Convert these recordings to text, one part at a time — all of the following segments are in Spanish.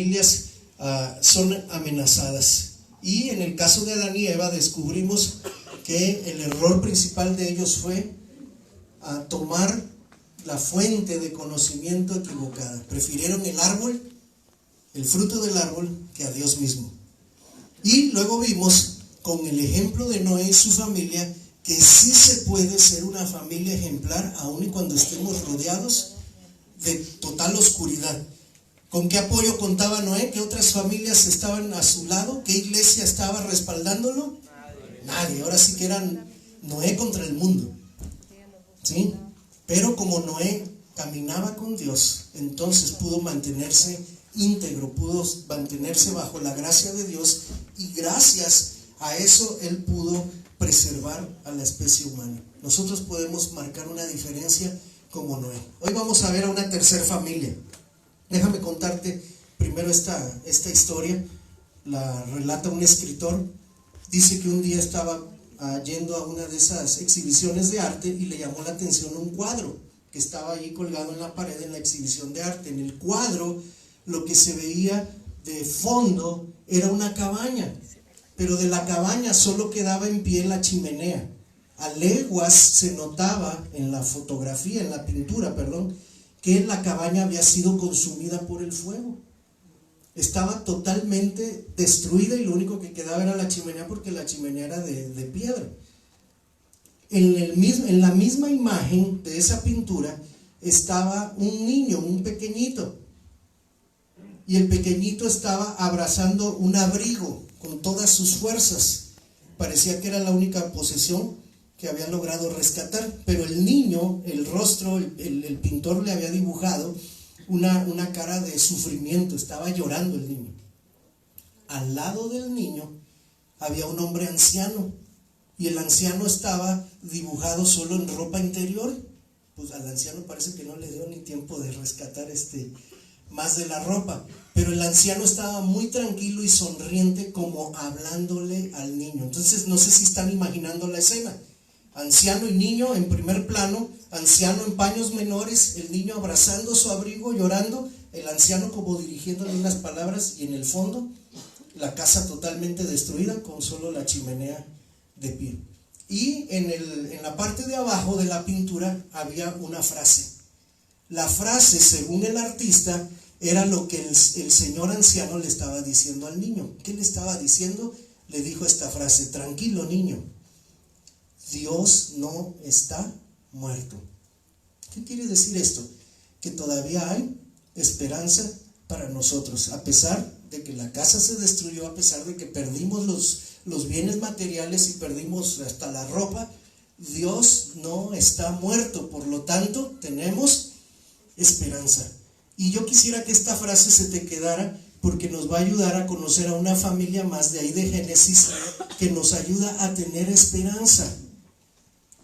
familias son amenazadas. Y en el caso de Adán y Eva descubrimos que el error principal de ellos fue tomar la fuente de conocimiento equivocada. Prefirieron el árbol, el fruto del árbol, que a Dios mismo. Y luego vimos con el ejemplo de Noé y su familia que sí se puede ser una familia ejemplar aun y cuando estemos rodeados de total oscuridad. ¿Con qué apoyo contaba Noé? ¿Qué otras familias estaban a su lado? ¿Qué iglesia estaba respaldándolo? Nadie. Ahora sí que eran Noé contra el mundo, ¿sí? Pero como Noé caminaba con Dios, entonces pudo mantenerse íntegro, pudo mantenerse bajo la gracia de Dios, y gracias a eso él pudo preservar a la especie humana. Nosotros podemos marcar una diferencia como Noé. Hoy vamos a ver a una tercera familia. Déjame contarte primero esta historia. La relata un escritor. Dice que un día estaba yendo a una de esas exhibiciones de arte y le llamó la atención un cuadro que estaba allí colgado en la pared en la exhibición de arte. En el cuadro lo que se veía de fondo era una cabaña, pero de la cabaña solo quedaba en pie la chimenea. A leguas se notaba en la fotografía, en la pintura, que la cabaña había sido consumida por el fuego. Estaba totalmente destruida y lo único que quedaba era la chimenea, porque la chimenea era de piedra. En la misma imagen de esa pintura estaba un niño, un pequeñito, y el pequeñito estaba abrazando un abrigo con todas sus fuerzas. Parecía que era la única posesión que había logrado rescatar, pero el niño, el rostro, el pintor le había dibujado una cara de sufrimiento. Estaba llorando el niño. Al lado del niño había un hombre anciano, y el anciano estaba dibujado solo en ropa interior. Pues al anciano parece que no le dio ni tiempo de rescatar más de la ropa, pero el anciano estaba muy tranquilo y sonriente, como hablándole al niño. Entonces no sé si están imaginando la escena: anciano y niño en primer plano, anciano en paños menores, el niño abrazando su abrigo, llorando, el anciano como dirigiéndole unas palabras, y en el fondo la casa totalmente destruida con solo la chimenea de pie. Y en la parte de abajo de la pintura había una frase. La frase, según el artista, era lo que el señor anciano le estaba diciendo al niño. ¿Qué le estaba diciendo? Le dijo esta frase: tranquilo, niño, Dios no está muerto. ¿Qué quiere decir esto? Que todavía hay esperanza para nosotros, a pesar de que la casa se destruyó, a pesar de que perdimos los bienes materiales y perdimos hasta la ropa. Dios no está muerto, por lo tanto tenemos esperanza. Y yo quisiera que esta frase se te quedara, porque nos va a ayudar a conocer a una familia más de ahí de Génesis, que nos ayuda a tener esperanza.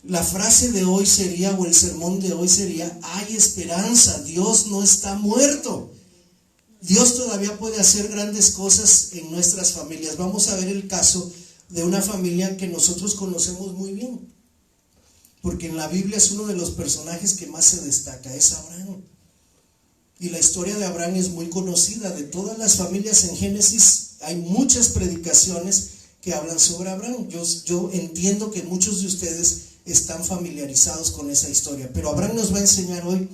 La frase de hoy sería, o el sermón de hoy sería: hay esperanza, Dios no está muerto. Dios todavía puede hacer grandes cosas en nuestras familias. Vamos a ver el caso de una familia que nosotros conocemos muy bien, porque en la Biblia es uno de los personajes que más se destaca, es Abraham. Y la historia de Abraham es muy conocida. De todas las familias en Génesis hay muchas predicaciones que hablan sobre Abraham. Yo entiendo que muchos de ustedes están familiarizados con esa historia, pero Abraham nos va a enseñar hoy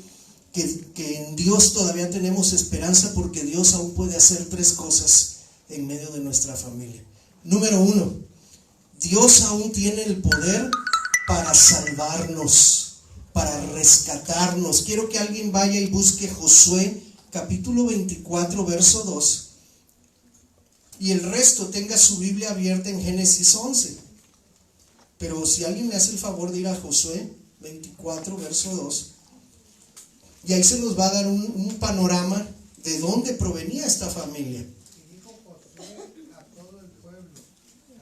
que en Dios todavía tenemos esperanza, porque Dios aún puede hacer tres cosas en medio de nuestra familia. Número 1, Dios aún tiene el poder para salvarnos, para rescatarnos. Quiero que alguien vaya y busque Josué capítulo 24 verso 2, y el resto tenga su Biblia abierta en Génesis 11. Pero si alguien me hace el favor de ir a Josué 24 verso 2, y ahí se nos va a dar un panorama de dónde provenía esta familia. Y dijo Josué a todo el pueblo: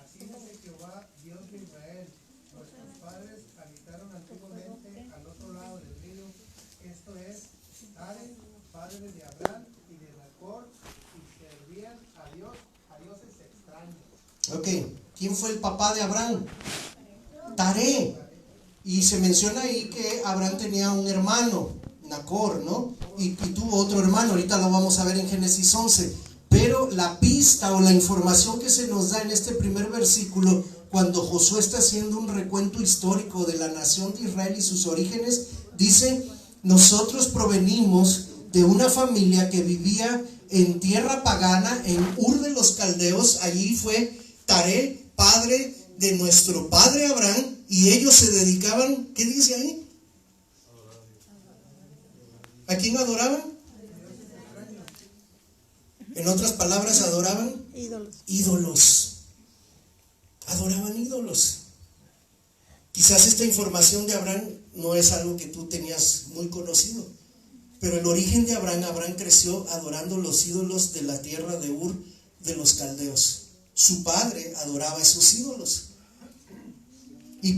así dice Jehová, Dios de Israel, nuestros padres habitaron antiguamente al otro lado del río, esto es, Taré, padre de Abraham y de Nacor, y servían a dioses extraños. Ok, ¿quién fue el papá de Abraham? Taré. Y se menciona ahí que Abraham tenía un hermano, Nacor, ¿no? Y tuvo otro hermano, ahorita lo vamos a ver en Génesis 11. Pero la pista o la información que se nos da en este primer versículo, cuando Josué está haciendo un recuento histórico de la nación de Israel y sus orígenes, dice: nosotros provenimos de una familia que vivía en tierra pagana, en Ur de los Caldeos. Allí fue Taré, padre de nuestro padre Abraham, y ellos se dedicaban, ¿qué dice ahí? ¿A quién adoraban? En otras palabras, adoraban ídolos. Adoraban ídolos. Quizás esta información de Abraham no es algo que tú tenías muy conocido, pero el origen de Abraham creció adorando los ídolos de la tierra de Ur de los Caldeos. Su padre adoraba esos ídolos. Y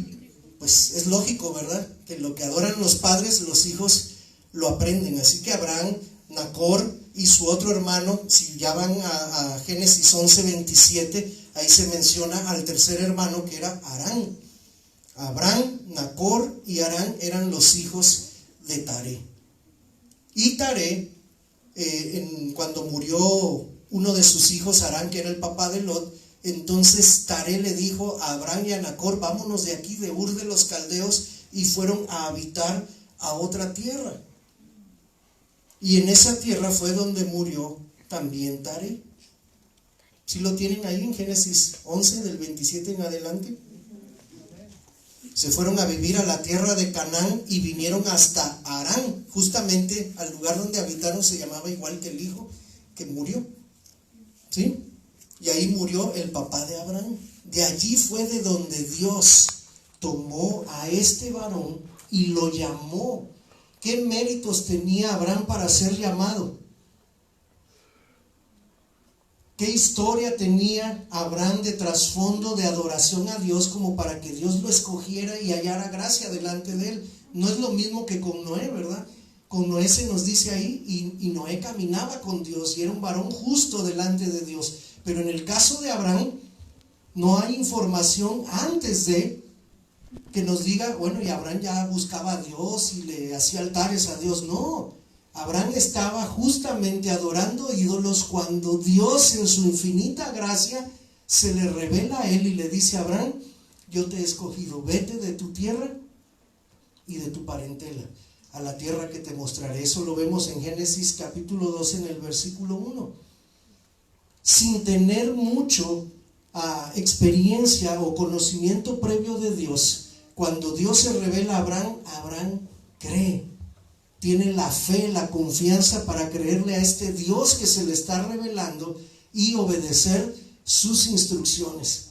pues es lógico, ¿verdad?, que lo que adoran los padres, los hijos lo aprenden. Así que Abraham, Nacor y su otro hermano, si ya van a Génesis 11:27, ahí se menciona al tercer hermano, que era Harán. Abraham, Nacor y Harán eran los hijos de Taré. Y Taré, cuando murió uno de sus hijos, Harán, que era el papá de Lot, entonces Taré le dijo a Abraham y a Nacor: vámonos de aquí, de Ur de los Caldeos, y fueron a habitar a otra tierra. Y en esa tierra fue donde murió también Taré. ¿Sí lo tienen ahí en Génesis 11, del 27 en adelante? Se fueron a vivir a la tierra de Canaán y vinieron hasta Harán. Justamente al lugar donde habitaron se llamaba igual que el hijo que murió, ¿sí? Y ahí murió el papá de Abraham. De allí fue de donde Dios tomó a este varón y lo llamó. ¿Qué méritos tenía Abraham para ser llamado? ¿Qué historia tenía Abraham de trasfondo de adoración a Dios como para que Dios lo escogiera y hallara gracia delante de él? No es lo mismo que con Noé, ¿verdad? Con Noé se nos dice ahí, y Noé caminaba con Dios y era un varón justo delante de Dios. Pero en el caso de Abraham no hay información antes de que nos diga, bueno, y Abraham ya buscaba a Dios y le hacía altares a Dios. No, Abraham estaba justamente adorando ídolos cuando Dios, en su infinita gracia, se le revela a él y le dice: Abraham, yo te he escogido, vete de tu tierra y de tu parentela a la tierra que te mostraré. Eso lo vemos en Génesis capítulo 12 en el versículo 1. Sin tener mucho experiencia o conocimiento previo de Dios, cuando Dios se revela a Abraham, Abraham cree, tiene la fe, la confianza para creerle a este Dios que se le está revelando y obedecer sus instrucciones.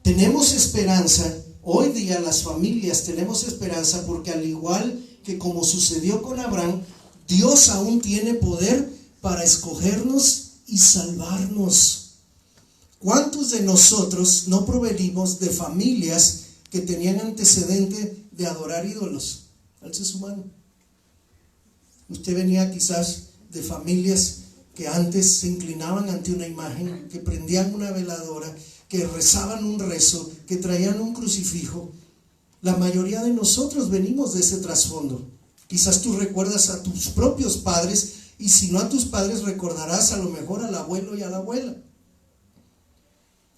Tenemos esperanza, hoy día las familias tenemos esperanza, porque al igual que como sucedió con Abraham, Dios aún tiene poder para escogernos y salvarnos. ¿Cuántos de nosotros no provenimos de familias que tenían antecedente de adorar ídolos? Alce su mano. Usted venía quizás de familias que antes se inclinaban ante una imagen, que prendían una veladora, que rezaban un rezo, que traían un crucifijo. La mayoría de nosotros venimos de ese trasfondo. Quizás tú recuerdas a tus propios padres, y si no a tus padres, recordarás a lo mejor al abuelo y a la abuela.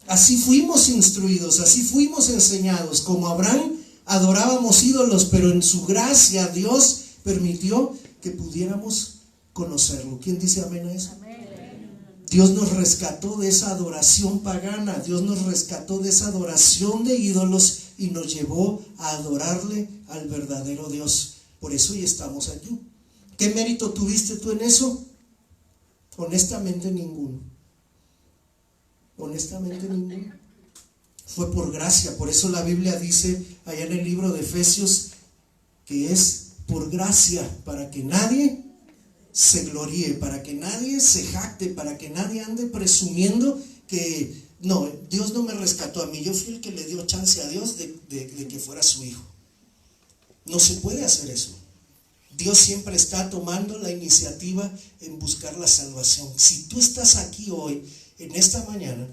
Así fuimos instruidos, así fuimos enseñados. Como Abraham, adorábamos ídolos, pero en su gracia Dios permitió que pudiéramos conocerlo. ¿Quién dice amén a eso? Amén. Dios nos rescató de esa adoración pagana, Dios nos rescató de esa adoración de ídolos y nos llevó a adorarle al verdadero Dios. Por eso hoy estamos aquí. ¿Qué mérito tuviste tú en eso? Honestamente ninguno. Honestamente ninguno. Fue por gracia. Por eso la Biblia dice allá en el libro de Efesios que es por gracia, para que nadie se gloríe, para que nadie se jacte, para que nadie ande presumiendo que no, Dios no me rescató a mí, yo fui el que le dio chance a Dios de que fuera su hijo. No se puede hacer eso. Dios siempre está tomando la iniciativa en buscar la salvación. Si tú estás aquí hoy, en esta mañana,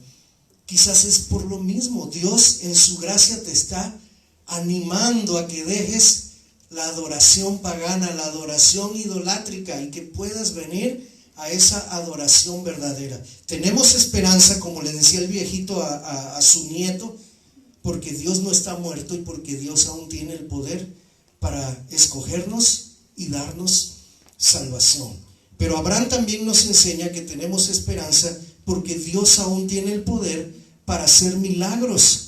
quizás es por lo mismo. Dios en su gracia te está animando a que dejes la adoración pagana, la adoración idolátrica, y que puedas venir a esa adoración verdadera. Tenemos esperanza, como le decía el viejito a su nieto, porque Dios no está muerto y porque Dios aún tiene el poder para escogernos y darnos salvación. Pero Abraham también nos enseña que tenemos esperanza porque Dios aún tiene el poder para hacer milagros.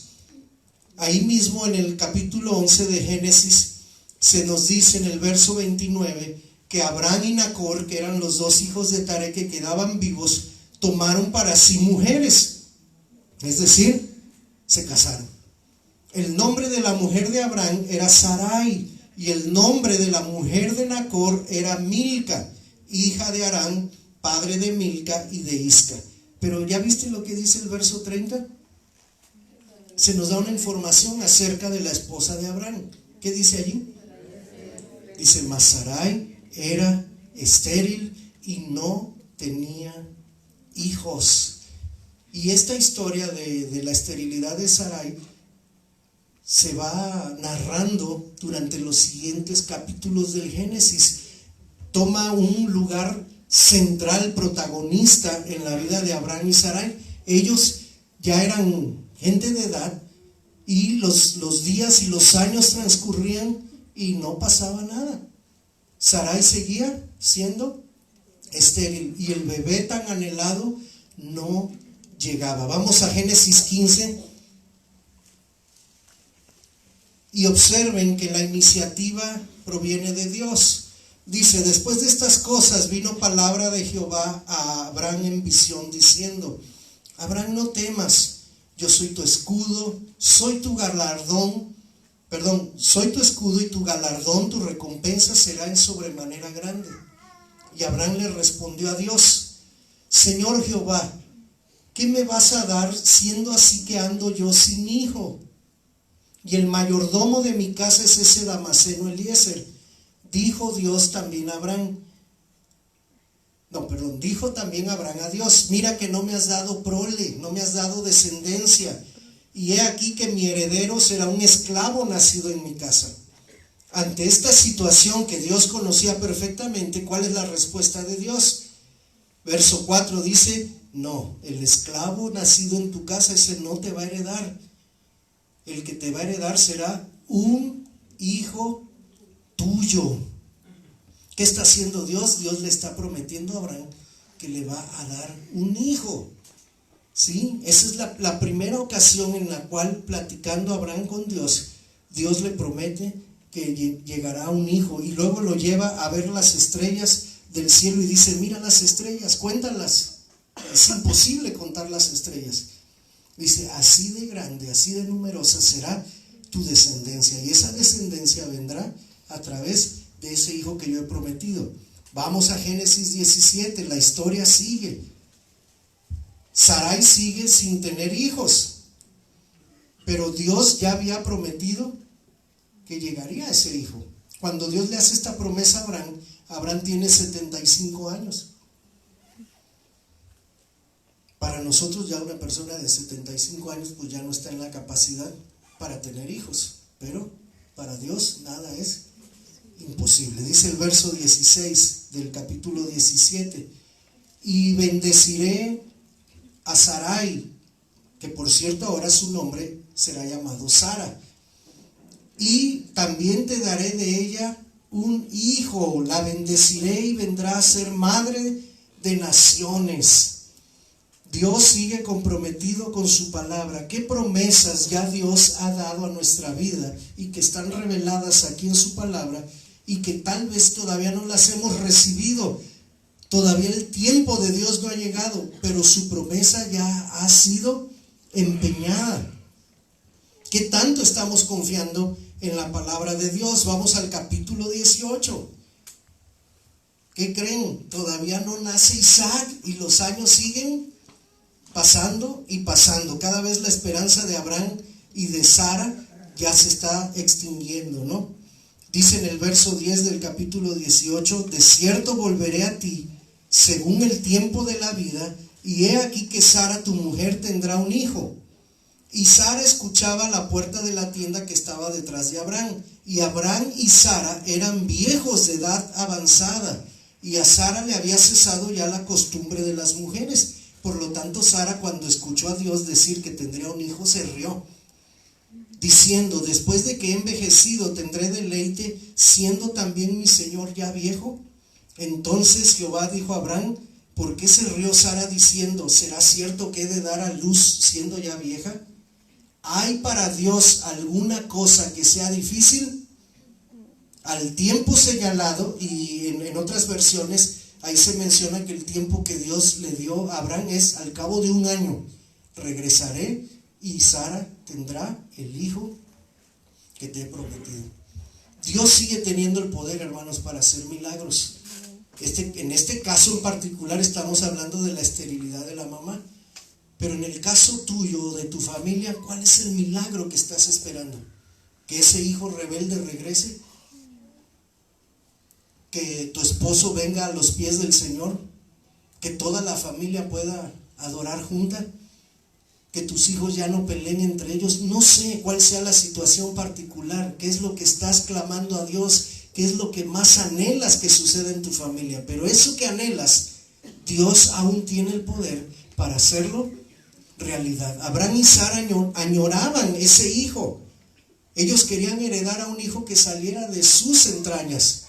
Ahí mismo en el capítulo 11 de Génesis se nos dice en el verso 29 que Abraham y Nacor, que eran los dos hijos de Taré que quedaban vivos, tomaron para sí mujeres, es decir, se casaron. El nombre de la mujer de Abraham era Sarai y el nombre de la mujer de Nacor era Milca, hija de Harán, padre de Milca y de Isca. Pero ¿ya viste lo que dice el verso 30? Se nos da una información acerca de la esposa de Abraham. ¿Qué dice allí? Dice, mas Sarai era estéril y no tenía hijos. Y esta historia de la esterilidad de Sarai se va narrando durante los siguientes capítulos del Génesis. Toma un lugar central, protagonista en la vida de Abraham y Sarai. Ellos ya eran gente de edad y los días y los años transcurrían y no pasaba nada. Sarai seguía siendo estéril y el bebé tan anhelado no llegaba. Vamos a Génesis 15 y observen que la iniciativa proviene de Dios. Dice, después de estas cosas vino palabra de Jehová a Abraham en visión diciendo, Abraham, no temas, yo soy tu escudo, soy tu escudo y tu galardón, tu recompensa será en sobremanera grande. Y Abraham le respondió a Dios, Señor Jehová, ¿qué me vas a dar siendo así que ando yo sin hijo? Y el mayordomo de mi casa es ese Damaseno Eliezer. Dijo también Abraham a Dios, mira que no me has dado prole, no me has dado descendencia, y he aquí que mi heredero será un esclavo nacido en mi casa. Ante esta situación que Dios conocía perfectamente, ¿cuál es la respuesta de Dios? Verso 4 dice, no, el esclavo nacido en tu casa, ese no te va a heredar. El que te va a heredar será un hijo tuyo. ¿Qué está haciendo Dios? Dios le está prometiendo a Abraham que le va a dar un hijo. ¿Sí? Esa es la primera ocasión en la cual, platicando Abraham con Dios, Dios le promete que llegará un hijo, y luego lo lleva a ver las estrellas del cielo y dice, mira las estrellas, cuéntalas. Es imposible contar las estrellas. Dice, así de grande, así de numerosa será tu descendencia, y esa descendencia vendrá a través de ese hijo que yo he prometido. Vamos a Génesis 17, la historia sigue. Sarai sigue sin tener hijos, pero Dios ya había prometido que llegaría ese hijo. Cuando Dios le hace esta promesa a Abraham, Abraham tiene 75 años. Para nosotros ya una persona de 75 años pues ya no está en la capacidad para tener hijos, pero para Dios nada es imposible. Dice el verso 16 del capítulo 17, y bendeciré a Sarai, que por cierto ahora su nombre será llamado Sara, y también te daré de ella un hijo, la bendeciré y vendrá a ser madre de naciones. Dios sigue comprometido con su palabra. ¿Qué promesas ya Dios ha dado a nuestra vida y que están reveladas aquí en su palabra y que tal vez todavía no las hemos recibido? Todavía el tiempo de Dios no ha llegado, pero su promesa ya ha sido empeñada. ¿Qué tanto estamos confiando en la palabra de Dios? Vamos al capítulo 18. ¿Qué creen? Todavía no nace Isaac y los años siguen pasando y pasando. Cada vez la esperanza de Abraham y de Sara ya se está extinguiendo, ¿no? Dice en el verso 10 del capítulo 18, de cierto volveré a ti según el tiempo de la vida, y he aquí que Sara tu mujer tendrá un hijo. Y Sara escuchaba a la puerta de la tienda que estaba detrás de Abraham, y Abraham y Sara eran viejos de edad avanzada. y a Sara le había cesado ya la costumbre de las mujeres. Por lo tanto, Sara, cuando escuchó a Dios decir que tendría un hijo, se rió, diciendo: después de que he envejecido, ¿tendré deleite, siendo también mi Señor ya viejo? Entonces Jehová dijo a Abraham: ¿por qué se rió Sara diciendo: ¿será cierto que he de dar a luz siendo ya vieja? ¿Hay para Dios alguna cosa que sea difícil? Al tiempo señalado, y en otras versiones ahí se menciona que el tiempo que Dios le dio a Abraham es: al cabo de un año regresaré y Sara tendrá el hijo que te he prometido. Dios sigue teniendo el poder, hermanos, para hacer milagros. En este caso en particular estamos hablando de la esterilidad de la mamá, pero en el caso tuyo o de tu familia, ¿cuál es el milagro que estás esperando? ¿Que ese hijo rebelde regrese? ¿Que tu esposo venga a los pies del Señor? ¿Que toda la familia pueda adorar junta? ¿Que tus hijos ya no peleen entre ellos? No sé cuál sea la situación particular, qué es lo que estás clamando a Dios, qué es lo que más anhelas que suceda en tu familia, pero eso que anhelas, Dios aún tiene el poder para hacerlo realidad. Abraham y Sara añoraban ese hijo. Ellos querían heredar a un hijo que saliera de sus entrañas.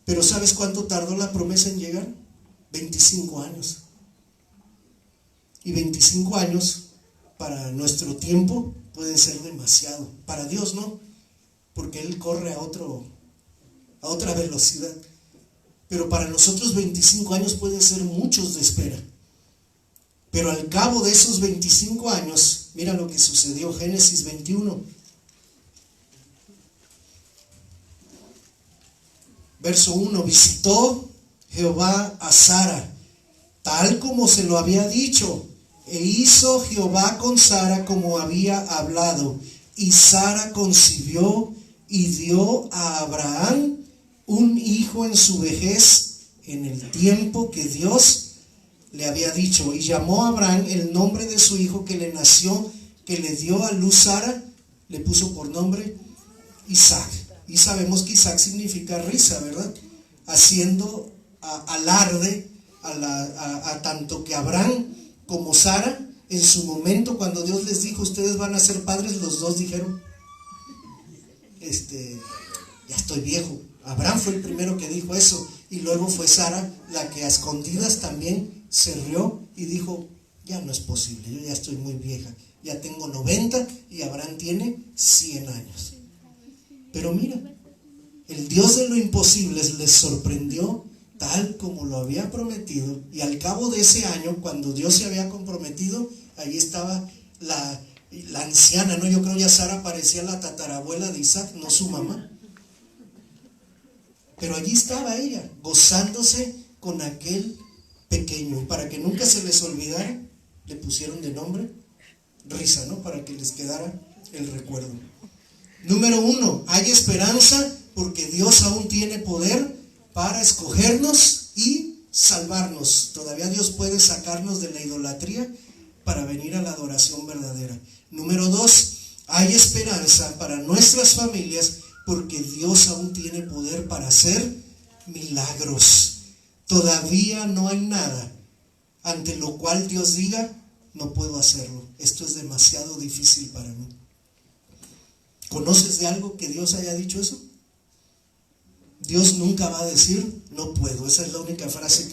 Pero ¿sabes cuánto tardó la promesa en llegar? 25 años. Y 25 años para nuestro tiempo pueden ser demasiado. Para Dios no, porque Él corre a otra velocidad. Pero para nosotros 25 años pueden ser muchos de espera. Pero al cabo de esos 25 años, mira lo que sucedió. Génesis 21. Verso 1. Visitó Jehová a Sara, tal como se lo había dicho, e hizo Jehová con Sara como había hablado. Y Sara concibió y dio a Abraham un hijo en su vejez, en el tiempo que Dios le había dicho. Y llamó a Abraham el nombre de su hijo que le nació, que le dio a luz Sara, le puso por nombre Isaac. Y sabemos que Isaac significa risa, ¿verdad? Haciendo alarde a tanto que Abraham como Sara, en su momento cuando Dios les dijo: ustedes van a ser padres, los dos dijeron: ya estoy viejo. Abraham fue el primero que dijo eso, y luego fue Sara la que a escondidas también se rió y dijo: ya no es posible, yo ya estoy muy vieja, ya tengo 90 y Abraham tiene 100 años. Pero mira, el Dios de lo imposible les sorprendió tal como lo había prometido, y al cabo de ese año, cuando Dios se había comprometido, ahí estaba la anciana, ¿no? Yo creo ya Sara parecía la tatarabuela de Isaac, no su mamá. Pero allí estaba ella, gozándose con aquel pequeño. Y para que nunca se les olvidara, le pusieron de nombre Risa, ¿no? Para que les quedara el recuerdo. Número 1, hay esperanza porque Dios aún tiene poder para escogernos y salvarnos. Todavía Dios puede sacarnos de la idolatría para venir a la adoración verdadera. Número 2, hay esperanza para nuestras familias porque Dios aún tiene poder para hacer milagros. Todavía no hay nada ante lo cual Dios diga: no puedo hacerlo, esto es demasiado difícil para mí. ¿Conoces de algo que Dios haya dicho eso? Dios nunca va a decir: no puedo. Esa es la única frase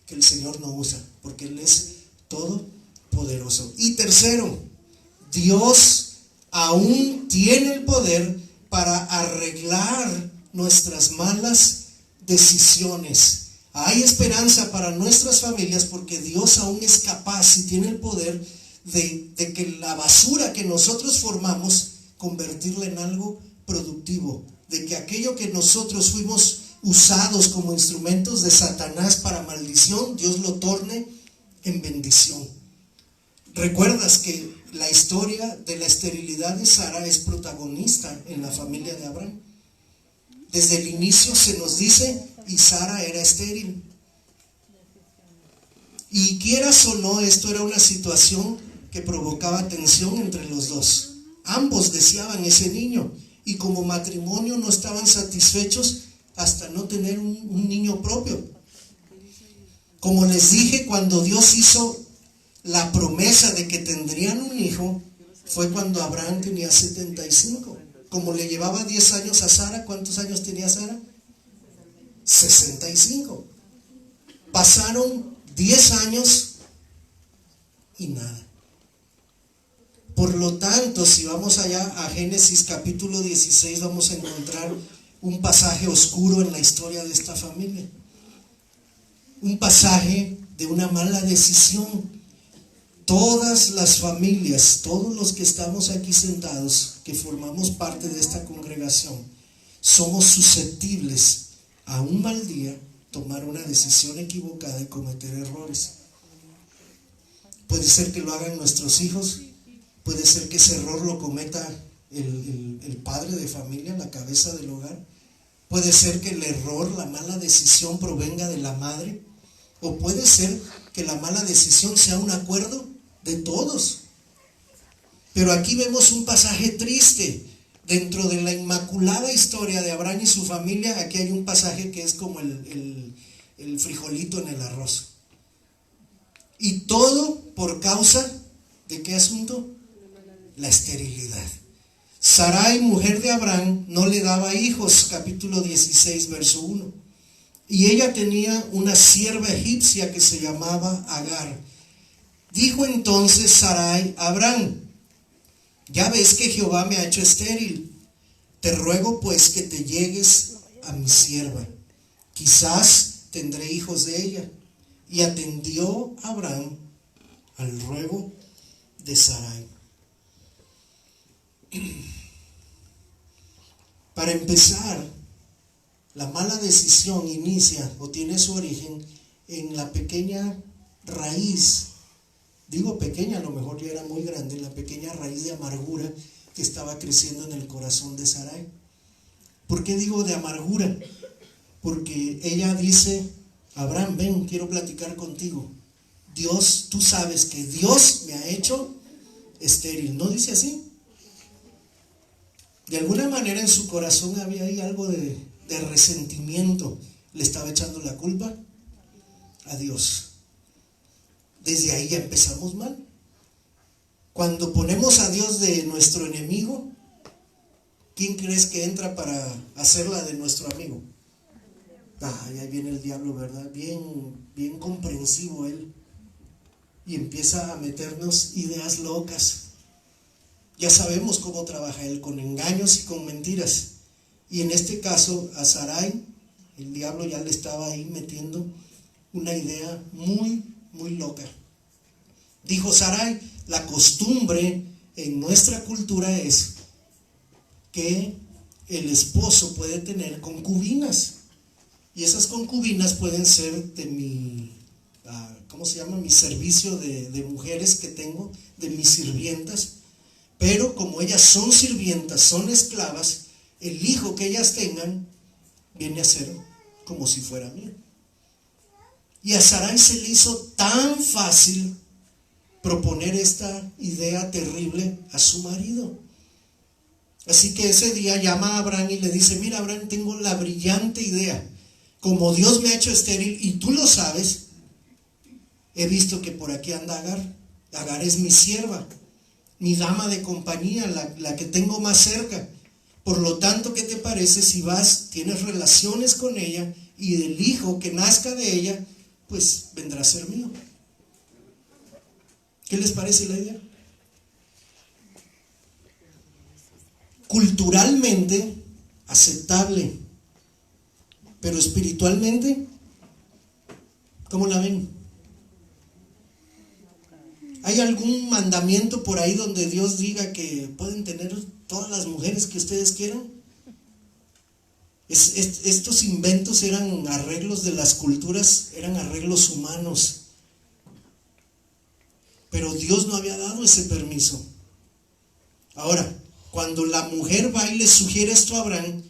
que el Señor no usa, porque Él es todopoderoso. Y tercero, Dios aún tiene el poder para arreglar nuestras malas decisiones. Hay esperanza para nuestras familias porque Dios aún es capaz y tiene el poder de que la basura que nosotros formamos, convertirla en algo productivo, de que aquello que nosotros fuimos usados como instrumentos de Satanás para maldición, Dios lo torne en bendición. ¿Recuerdas que la historia de la esterilidad de Sara es protagonista en la familia de Abraham? Desde el inicio se nos dice: y Sara era estéril. Y quieras o no, esto era una situación que provocaba tensión entre los dos. Ambos deseaban ese niño, y como matrimonio no estaban satisfechos, hasta no tener un niño propio. Como les dije, cuando Dios hizo la promesa de que tendrían un hijo, fue cuando Abraham tenía 75. Como le llevaba 10 años a Sara, ¿cuántos años tenía Sara? 65. Pasaron 10 años y nada. Por lo tanto, si vamos allá a Génesis capítulo 16, vamos a encontrar un pasaje oscuro en la historia de esta familia. Un pasaje de una mala decisión. Todas las familias, todos los que estamos aquí sentados, que formamos parte de esta congregación, somos susceptibles a un mal día tomar una decisión equivocada y cometer errores. Puede ser que lo hagan nuestros hijos, puede ser que ese error lo cometa el padre de familia, la cabeza del hogar, puede ser que el error, la mala decisión provenga de la madre, o puede ser que la mala decisión sea un acuerdo de todos. Pero aquí vemos un pasaje triste. Dentro de la inmaculada historia de Abraham y su familia, aquí hay un pasaje que es como el frijolito en el arroz. Y todo por causa ¿de qué asunto? La esterilidad. Sarai, mujer de Abraham, no le daba hijos, capítulo 16, verso 1. Y ella tenía una sierva egipcia que se llamaba Agar. Dijo entonces Sarai a Abraham: ya ves que Jehová me ha hecho estéril. Te ruego pues que te llegues a mi sierva. Quizás tendré hijos de ella. Y atendió Abraham al ruego de Sarai. Para empezar, la mala decisión inicia o tiene su origen en la pequeña raíz. Digo pequeña, a lo mejor ya era muy grande, la pequeña raíz de amargura que estaba creciendo en el corazón de Sarai. ¿Por qué digo de amargura? Porque ella dice: Abraham, ven, quiero platicar contigo. Dios, tú sabes que Dios me ha hecho estéril. ¿No dice así? De alguna manera en su corazón había ahí algo de resentimiento. Le estaba echando la culpa a Dios. Desde ahí ya empezamos mal. Cuando ponemos a Dios de nuestro enemigo, ¿quién crees que entra para hacerla de nuestro amigo? Ahí viene el diablo, ¿verdad? Bien comprensivo él. Y empieza a meternos ideas locas. Ya sabemos cómo trabaja él, con engaños y con mentiras. Y en este caso, a Sarai, el diablo ya le estaba ahí metiendo una idea muy loca. Dijo Sarai: la costumbre en nuestra cultura es que el esposo puede tener concubinas. Y esas concubinas pueden ser de mi, ¿cómo se llama? Mi servicio de mujeres que tengo, de mis sirvientas. Pero como ellas son sirvientas, son esclavas, el hijo que ellas tengan viene a ser como si fuera mío. Y a Sarai se le hizo tan fácil proponer esta idea terrible a su marido. Así que ese día llama a Abraham y le dice: mira, Abraham, tengo la brillante idea. Como Dios me ha hecho estéril y tú lo sabes, he visto que por aquí anda Agar. Agar es mi sierva, mi dama de compañía, la que tengo más cerca. Por lo tanto, ¿qué te parece si vas, tienes relaciones con ella y el hijo que nazca de ella, pues vendrá a ser mío? ¿Qué les parece la idea? Culturalmente aceptable, pero espiritualmente, ¿cómo la ven? ¿Hay algún mandamiento por ahí donde Dios diga que pueden tener todas las mujeres que ustedes quieran? Estos inventos eran arreglos de las culturas, eran arreglos humanos. Pero Dios no había dado ese permiso. Ahora, cuando la mujer va y le sugiere esto a Abraham,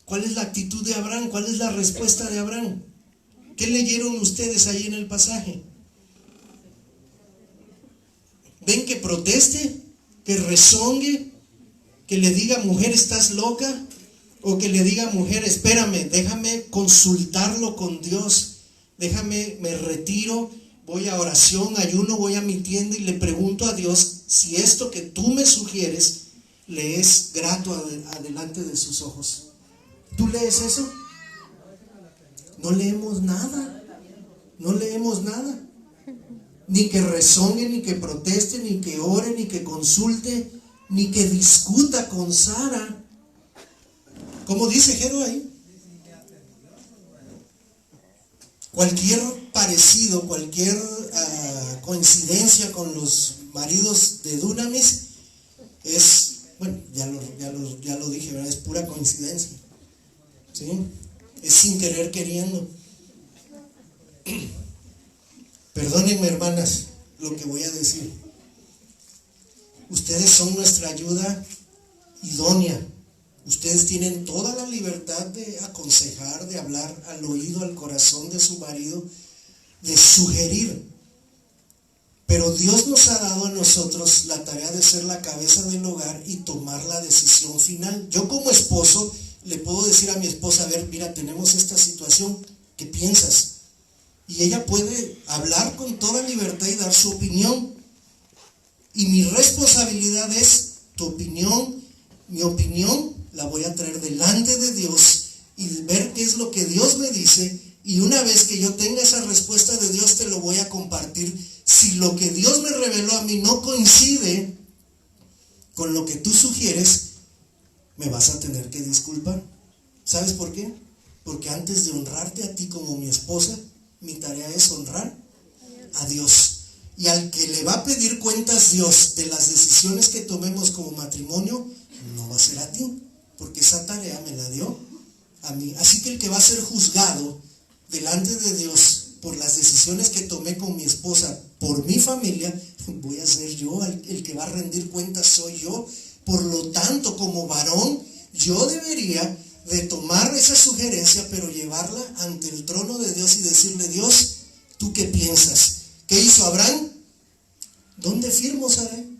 ¿cuál es la actitud de Abraham? ¿Cuál es la respuesta de Abraham? ¿Qué leyeron ustedes ahí en el pasaje? ¿Ven que proteste? ¿Que rezongue? ¿Que le diga: mujer, estás loca? O que le diga, mujer, espérame, déjame consultarlo con Dios. Déjame, me retiro, voy a oración, ayuno, voy a mi tienda y le pregunto a Dios si esto que tú me sugieres le es grato adelante de sus ojos. ¿Tú lees eso? No leemos nada. No leemos nada. Ni que rezongue, ni que proteste, ni que ore, ni que consulte, ni que discuta con Sara. ¿Cómo dice Jero ahí? Cualquier parecido, cualquier coincidencia con los maridos de Dunamis es, bueno, ya lo dije, ¿verdad? Es pura coincidencia. ¿Sí? Es sin querer queriendo. Perdónenme, hermanas, lo que voy a decir. Ustedes son nuestra ayuda idónea. Ustedes tienen toda la libertad de aconsejar, de hablar al oído, al corazón de su marido, de sugerir. Pero Dios nos ha dado a nosotros la tarea de ser la cabeza del hogar y tomar la decisión final. Yo como esposo le puedo decir a mi esposa, a ver, mira, tenemos esta situación, ¿qué piensas? Y ella puede hablar con toda libertad y dar su opinión. Y mi responsabilidad es tu opinión, mi opinión, la voy a traer delante de Dios y ver qué es lo que Dios me dice. Y una vez que yo tenga esa respuesta de Dios, te lo voy a compartir. Si lo que Dios me reveló a mí no coincide con lo que tú sugieres, me vas a tener que disculpar. ¿Sabes por qué? Porque antes de honrarte a ti como mi esposa, mi tarea es honrar a Dios. Y al que le va a pedir cuentas Dios de las decisiones que tomemos como matrimonio, no va a ser a ti, porque esa tarea me la dio a mí. Así que el que va a ser juzgado delante de Dios por las decisiones que tomé con mi esposa, por mi familia, voy a ser yo, el que va a rendir cuentas soy yo. Por lo tanto, como varón, yo debería de tomar esa sugerencia, pero llevarla ante el trono de Dios y decirle, Dios, ¿tú qué piensas? ¿Qué hizo Abraham? ¿Dónde firmo, Sarai?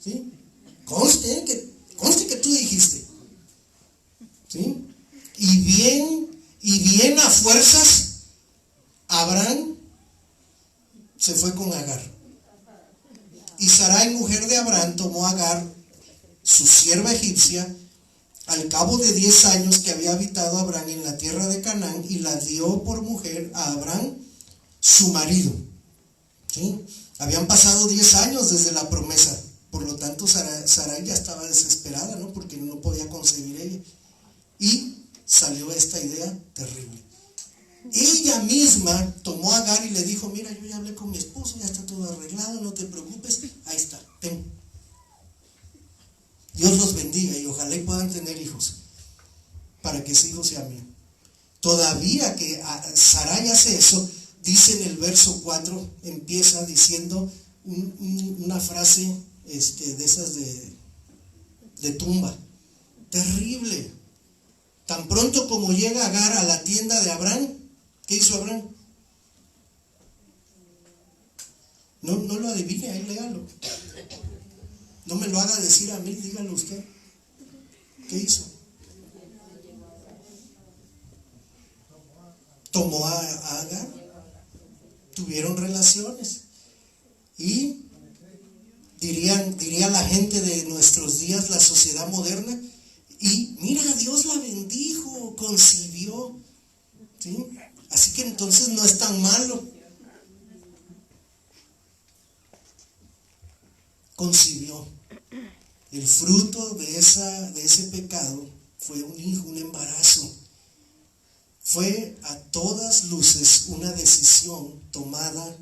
¿Sí? Conste que tú dijiste. ¿Sí? Y bien a fuerzas, Abraham se fue con Agar. Y Sarai, mujer de Abraham, tomó a Agar, su sierva egipcia, al cabo de 10 años que había habitado Abraham en la tierra de Canaán, y la dio por mujer a Abraham, su marido. ¿Sí? Habían pasado 10 años desde la promesa, por lo tanto Sarai ya estaba desesperada, ¿no? Porque no podía concebir ella. Y salió esta idea terrible. Ella misma tomó a Agar y le dijo, mira, yo ya hablé con mi esposo, ya está todo arreglado, no te preocupes, ahí está, ten. Dios los bendiga y ojalá y puedan tener hijos, para que ese hijo sea mío. Todavía que Sarai hace eso, dice en el verso 4, empieza diciendo una frase de esas de tumba, terrible. Tan pronto como llega Agar a la tienda de Abraham, ¿qué hizo Abraham? No lo adivine, ahí léalo. No me lo haga decir a mí, dígalo usted. ¿Qué hizo? Tomó a Agar, tuvieron relaciones. Y diría la gente de nuestros días, la sociedad moderna, y mira, Dios la bendijo, concibió. ¿Sí? Así que entonces no es tan malo. Concibió. El fruto de ese pecado fue un hijo, un embarazo. Fue a todas luces una decisión tomada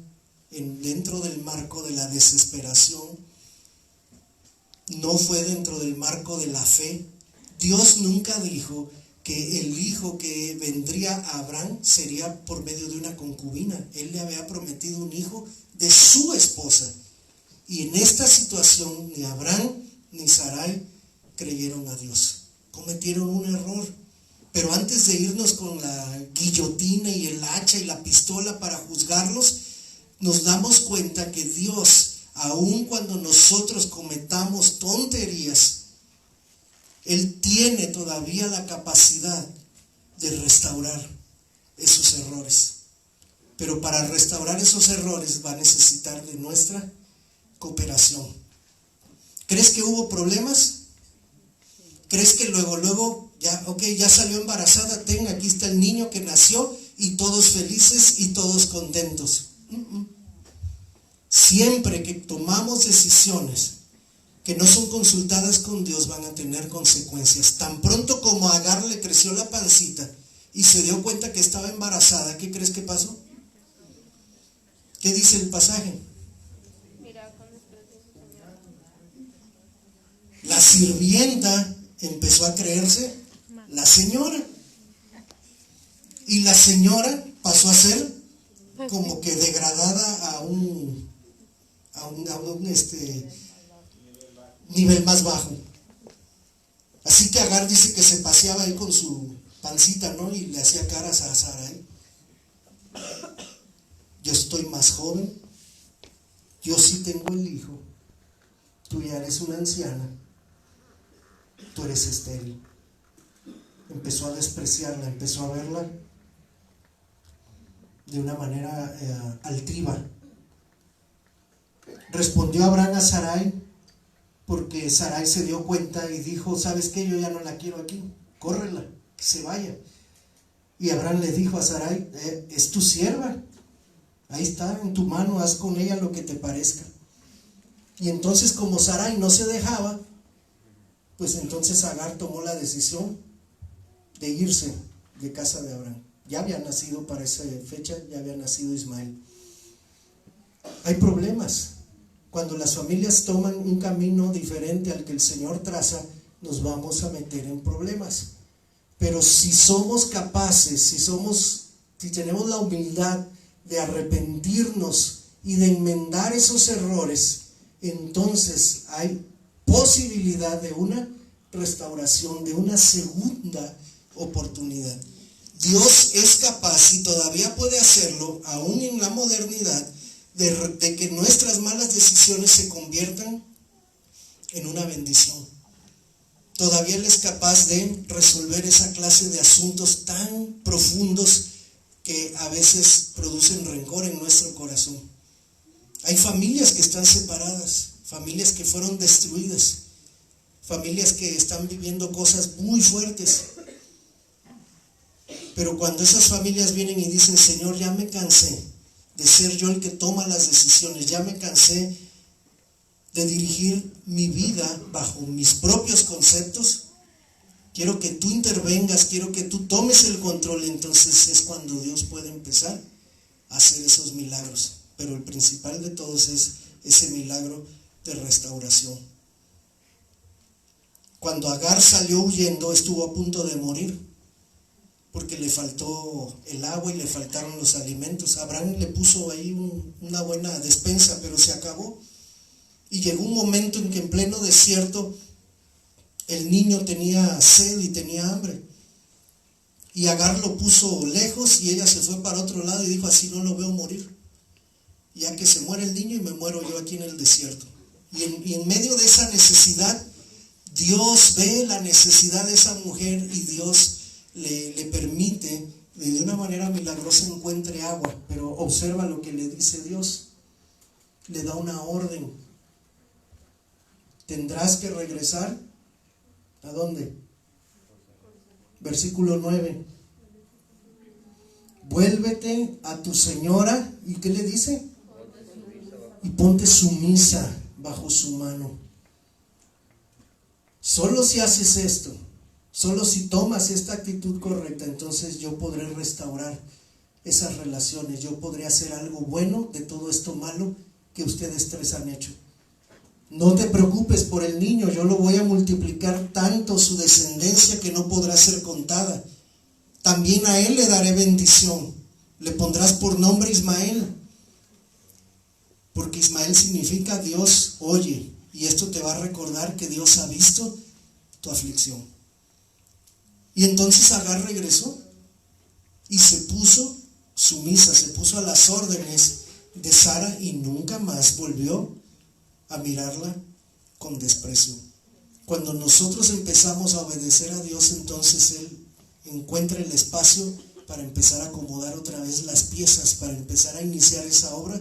dentro del marco de la desesperación. No fue dentro del marco de la fe. Dios nunca dijo que el hijo que vendría a Abraham sería por medio de una concubina. Él le había prometido un hijo de su esposa. Y en esta situación ni Abraham ni Sarai creyeron a Dios. Cometieron un error. Pero antes de irnos con la guillotina y el hacha y la pistola para juzgarlos, nos damos cuenta que Dios, aun cuando nosotros cometamos tonterías, Él tiene todavía la capacidad de restaurar esos errores. Pero para restaurar esos errores va a necesitar de nuestra cooperación. ¿Crees que hubo problemas? ¿Crees que luego, ya salió embarazada? Aquí está el niño que nació y todos felices y todos contentos. Siempre que tomamos decisiones que no son consultadas con Dios, van a tener consecuencias. Tan pronto como a Agar le creció la pancita y se dio cuenta que estaba embarazada, ¿qué crees que pasó? ¿Qué dice el pasaje? La sirvienta empezó a creerse la señora. Y la señora pasó a ser como que degradada a un nivel más bajo. Así que Agar dice que se paseaba ahí con su pancita, ¿no? Y le hacía caras a Sarai. Yo estoy más joven, yo sí tengo el hijo, tú ya eres una anciana, tú eres estéril. Empezó a despreciarla, empezó a verla de una manera altiva. Respondió Abraham a Sarai, porque Sarai se dio cuenta y dijo: ¿sabes qué? Yo ya no la quiero aquí, córrela, que se vaya. Y Abraham le dijo a Sarai: es tu sierva, ahí está, en tu mano, haz con ella lo que te parezca. Y entonces, como Sarai no se dejaba, pues entonces Agar tomó la decisión de irse de casa de Abraham. Ya había nacido para esa fecha, ya había nacido Ismael. Hay problemas. Cuando las familias toman un camino diferente al que el Señor traza, nos vamos a meter en problemas. Pero si somos capaces, si tenemos la humildad de arrepentirnos y de enmendar esos errores, entonces hay posibilidad de una restauración, de una segunda oportunidad. Dios es capaz y todavía puede hacerlo, aún en la modernidad, de que nuestras malas decisiones se conviertan en una bendición. Todavía Él es capaz de resolver esa clase de asuntos tan profundos que a veces producen rencor en nuestro corazón. Hay familias que están separadas, familias que fueron destruidas, familias que están viviendo cosas muy fuertes. Pero cuando esas familias vienen y dicen: Señor, ya me cansé de ser yo el que toma las decisiones, ya me cansé de dirigir mi vida bajo mis propios conceptos, quiero que tú intervengas, quiero que tú tomes el control, entonces es cuando Dios puede empezar a hacer esos milagros. Pero el principal de todos es ese milagro de restauración. Cuando Agar salió huyendo, estuvo a punto de morir, porque le faltó el agua y le faltaron los alimentos. Abraham le puso ahí una buena despensa, pero se acabó. Y llegó un momento en que en pleno desierto el niño tenía sed y tenía hambre. Y Agar lo puso lejos y ella se fue para otro lado y dijo: así no lo veo morir, ya que se muere el niño y me muero yo aquí en el desierto. Y en medio de esa necesidad, Dios ve la necesidad de esa mujer y Dios le permite, de una manera milagrosa, encuentre agua. Pero observa lo que le dice Dios. Le da una orden: tendrás que regresar. ¿A dónde? Versículo 9. Vuélvete a tu señora. ¿Y qué le dice? Y ponte sumisa bajo su mano. Solo si haces esto, solo si tomas esta actitud correcta, entonces yo podré restaurar esas relaciones. Yo podré hacer algo bueno de todo esto malo que ustedes tres han hecho. No te preocupes por el niño, yo lo voy a multiplicar tanto su descendencia que no podrá ser contada. También a él le daré bendición. Le pondrás por nombre Ismael, porque Ismael significa Dios oye. Y esto te va a recordar que Dios ha visto tu aflicción. Y entonces Agar regresó y se puso sumisa, se puso a las órdenes de Sara y nunca más volvió a mirarla con desprecio. Cuando nosotros empezamos a obedecer a Dios, entonces Él encuentra el espacio para empezar a acomodar otra vez las piezas, para empezar a iniciar esa obra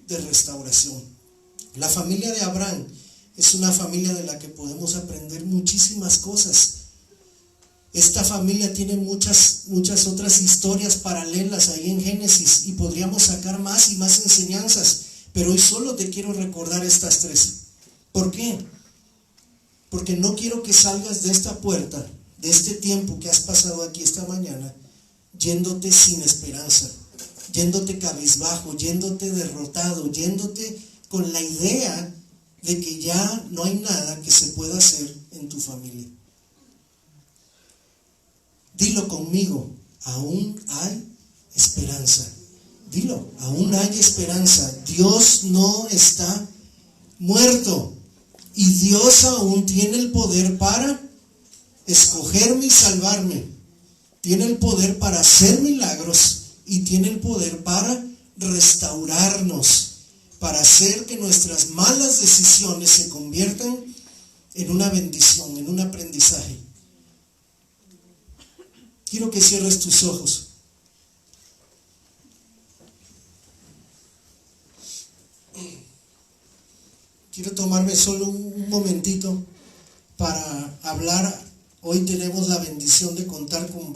de restauración. La familia de Abraham es una familia de la que podemos aprender muchísimas cosas. Esta familia tiene muchas otras historias paralelas ahí en Génesis y podríamos sacar más y más enseñanzas, pero hoy solo te quiero recordar estas 3. ¿Por qué? Porque no quiero que salgas de esta puerta, de este tiempo que has pasado aquí esta mañana, yéndote sin esperanza, yéndote cabizbajo, yéndote derrotado, yéndote con la idea de que ya no hay nada que se pueda hacer en tu familia. Dilo conmigo, aún hay esperanza. Dilo, aún hay esperanza. Dios no está muerto y Dios aún tiene el poder para escogerme y salvarme. Tiene el poder para hacer milagros y tiene el poder para restaurarnos, para hacer que nuestras malas decisiones se conviertan en una bendición, en un aprendizaje. Quiero que cierres tus ojos. Quiero tomarme solo un momentito para hablar. Hoy tenemos la bendición de contar con